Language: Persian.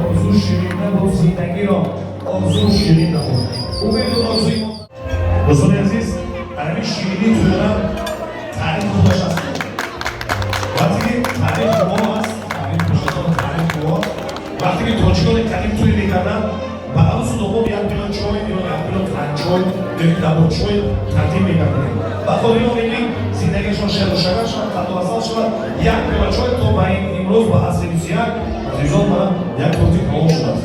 آرزو شیرین نبود زندگی را آرزو شیرین نبود امید و آرزوی ما دوستان عزیز همین شیرینی تو دارم تعریف خودش هست وقتی که تعریف ما هست تعریف مشتان تعریف ما وقتی که تاجیکان تعریف توی میکردن و عروس دوم یک بیلان چای یا یک بیلان تنچای یک دبور چای ترتیب میکردن و خود اینا میگی زندگیشان شهر و شهر شد خط و اصل شد یک بیلان چای تا به این امروز به عصر 21 عزیزان من یک ترتیب نام شده است